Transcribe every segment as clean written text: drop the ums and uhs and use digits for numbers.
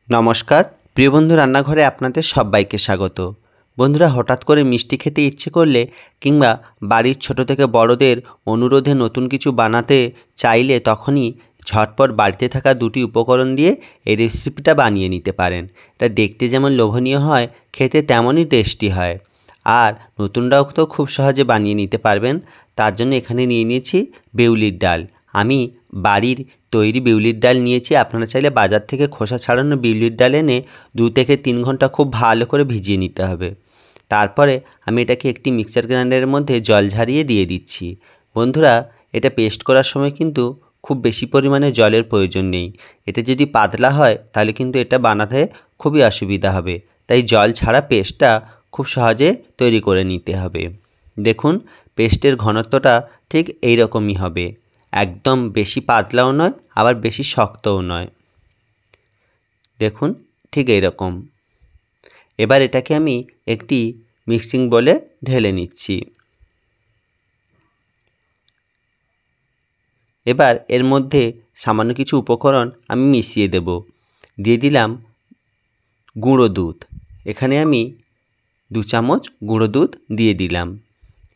নমস্কার প্রিয় বন্ধু, রান্নাঘরে আপনাদের সবাইকে স্বাগত। বন্ধুরা, হঠাৎ করে মিষ্টি খেতে ইচ্ছে করলে কিংবা বাড়ির ছোট থেকে বড়দের অনুরোধে নতুন কিছু বানাতে চাইলে তখনই ঝটপট বাড়িতে থাকা দুটি উপকরণ দিয়ে এই রেসিপিটা বানিয়ে নিতে পারেন। এটা দেখতে যেমন লোভনীয় হয়, খেতে তেমনই টেস্টি হয়। আর নতুনরাও তো খুব সহজে বানিয়ে নিতে পারবেন। তার জন্য এখানে নিয়ে নিয়েছি বিউলির ডাল। আমি বাড়ির তৈরি বিউলির ডাল নিয়েছি। আপনারা চাইলে বাজার থেকে খোসা ছাড়ানো বিউলির ডাল এনে 2 থেকে 3 ঘন্টা খুব ভালো করে ভিজিয়ে নিতে হবে। তারপরে আমি এটাকে একটি মিক্সচার গ্রাইন্ডারের মধ্যে জল ঝরিয়ে দিয়ে দিচ্ছি। বন্ধুরা, এটা পেস্ট করার সময় কিন্তু খুব বেশি পরিমাণে জলের প্রয়োজন নেই। এটা যদি পাতলা হয় তাহলে কিন্তু এটা বানাতে খুবই অসুবিধা হবে। তাই জল ছাড়া পেস্টটা খুব সহজে তৈরি করে নিতে হবে। দেখুন, পেস্টের ঘনত্বটা ঠিক এই রকমই হবে। একদম বেশি পাতলাও নয়, আবার বেশি শক্তও নয়। দেখুন, ঠিক এই রকম। এবার এটাকে আমি একটি মিক্সিং বোলে ঢেলে নিচ্ছি। এবার এর মধ্যে সামান্য কিছু উপকরণ আমি মিশিয়ে দেব। দিয়ে দিলাম গুঁড়ো দুধ। এখানে আমি 2 চামচ গুঁড়ো দুধ দিয়ে দিলাম।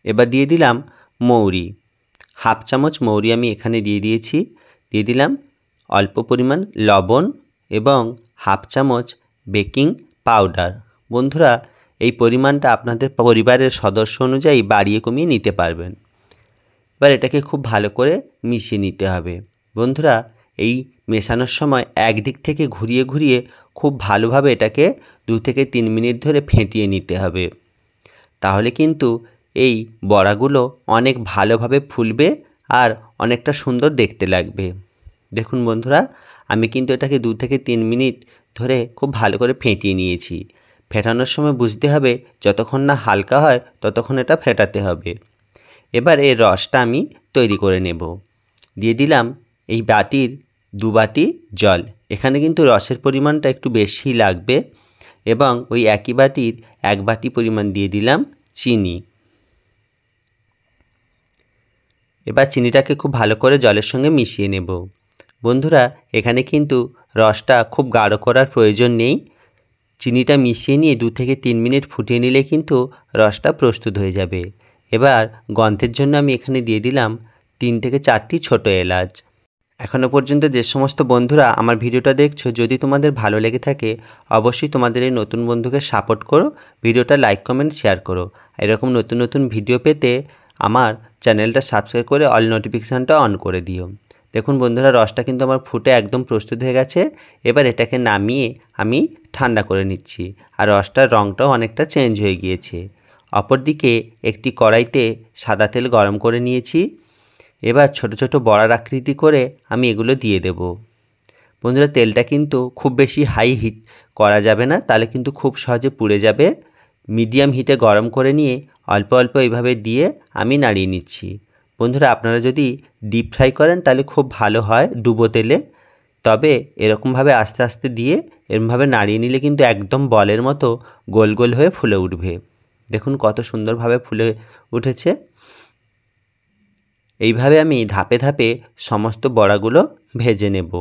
এবার দিয়ে দিলাম মৌরি। 1/2 চামচ মৌরি আমি এখানে দিয়ে দিয়েছি। দিয়ে দিলাম অল্প পরিমাণ লবণ এবং 1/2 চামচ বেকিং পাউডার। বন্ধুরা, এই পরিমাণটা আপনাদের পরিবারের সদস্য অনুযায়ী বাড়িয়ে কমিয়ে নিতে পারবেন। এবার এটাকে খুব ভালো করে মিশিয়ে নিতে হবে। বন্ধুরা, এই মেশানোর সময় একদিক থেকে ঘুরিয়ে ঘুরিয়ে খুব ভালোভাবে এটাকে 2 থেকে 3 মিনিট ধরে ফেটিয়ে নিতে হবে। তাহলে কিন্তু এই বড়াগুলো অনেক ভালোভাবে ফুলবে আর অনেকটা সুন্দর দেখতে লাগবে। দেখুন বন্ধুরা, আমি কিন্তু এটাকে 2 থেকে 3 মিনিট ধরে খুব ভালো করে ফেটিয়ে নিয়েছি। ফেটানোর সময় বুঝতে হবে যতক্ষণ না হালকা হয় ততক্ষণ এটা ফেটাতে হবে। এবার এই রসটা আমি তৈরি করে নেব। দিয়ে দিলাম এই বাটির 2 বাটি জল। এখানে কিন্তু রসের পরিমাণটা একটু বেশি লাগবে। এবং ওই একই বাটির 1 বাটি পরিমাণ দিয়ে দিলাম চিনি। এবার চিনিটাকে খুব ভালো করে জলের সঙ্গে মিশিয়ে নেব। বন্ধুরা, এখানে কিন্তু রসটা খুব গাঢ় করার প্রয়োজন নেই। চিনিটা মিশিয়ে নিয়ে 2 থেকে 3 মিনিট ফুটিয়ে নিলে কিন্তু রসটা প্রস্তুত হয়ে যাবে। এবার গন্ধের জন্য আমি এখানে দিয়ে দিলাম 3 থেকে 4টি ছোট এলাচ। এখনও পর্যন্ত যে সমস্ত বন্ধুরা আমার ভিডিওটা দেখছো, যদি তোমাদের ভালো লেগে থাকে অবশ্যই তোমাদের এই নতুন বন্ধুকে সাপোর্ট করো, ভিডিওটা লাইক কমেন্ট শেয়ার করো। এরকম নতুন নতুন ভিডিও পেতে আমার চ্যানেলটা সাবস্ক্রাইব করে অল নোটিফিকেশানটা অন করে দিও। দেখুন বন্ধুরা, রসটা কিন্তু আমার ফুটে একদম প্রস্তুত হয়ে গেছে। এবার এটাকে নামিয়ে আমি ঠান্ডা করে নিচ্ছি। আর রসটার রঙটাও অনেকটা চেঞ্জ হয়ে গিয়েছে। অপরদিকে একটি কড়াইতে সাদা তেল গরম করে নিয়েছি। এবার ছোট ছোট বড়ার আকৃতি করে আমি এগুলো দিয়ে দেব। বন্ধুরা, তেলটা কিন্তু খুব বেশি হাই হিট করা যাবে না, তাহলে কিন্তু খুব সহজে পুড়ে যাবে। মিডিয়াম হিটে গরম করে নিয়ে অল্প অল্প এইভাবে দিয়ে আমি নাড়িয়ে নিচ্ছি। বন্ধুরা, আপনারা যদি ডিপ ফ্রাই করেন তাহলে খুব ভালো হয় ডুবো তেলে। তবে এরকমভাবে আস্তে আস্তে দিয়ে এরকমভাবে নাড়িয়ে নিলে কিন্তু একদম বলের মতো গোল গোল হয়ে ফুলে উঠবে। দেখুন কত সুন্দরভাবে ফুলে উঠেছে। এইভাবে আমি ধাপে ধাপে সমস্ত বড়াগুলো ভেজে নেব।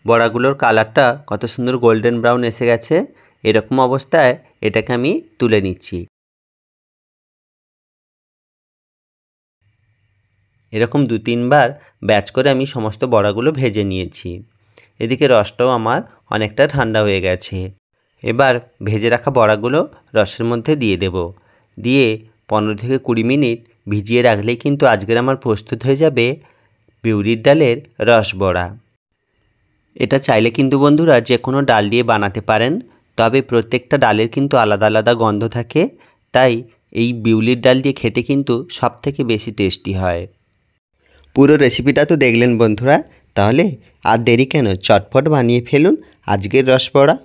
বড়াগুলোর কালারটা কত সুন্দর গোল্ডেন ব্রাউন এসে গেছে। এরকম অবস্থায় এটাকে আমি তুলে নিচ্ছি। এরকম 2-3 বার ব্যাচ করে আমি সমস্ত বড়াগুলো ভেজে নিয়েছি। এদিকে রসটাও আমার অনেকটা ঠান্ডা হয়ে গেছে। এবার ভেজে রাখা বড়াগুলো রসের মধ্যে দিয়ে দেব। দিয়ে 15 থেকে 20 মিনিট ভিজিয়ে রাখলেই কিন্তু আজকের আমার প্রস্তুত হয়ে যাবে বিউলির ডালের রস বড়া। এটা চাইলে কিন্তু বন্ধুরা যে কোনো ডাল দিয়ে বানাতে পারেন, তবে প্রত্যেকটা ডালের কিন্তু আলাদা আলাদা গন্ধ থাকে। তাই এই বিউলির ডাল দিয়ে খেতে কিন্তু সবথেকে বেশি টেস্টি হয়। পুরো রেসিপিটা তো দেখলেন বন্ধুরা, তাহলে আর দেরি কেন, চটপট বানিয়ে ফেলুন আজকের রস বড়া।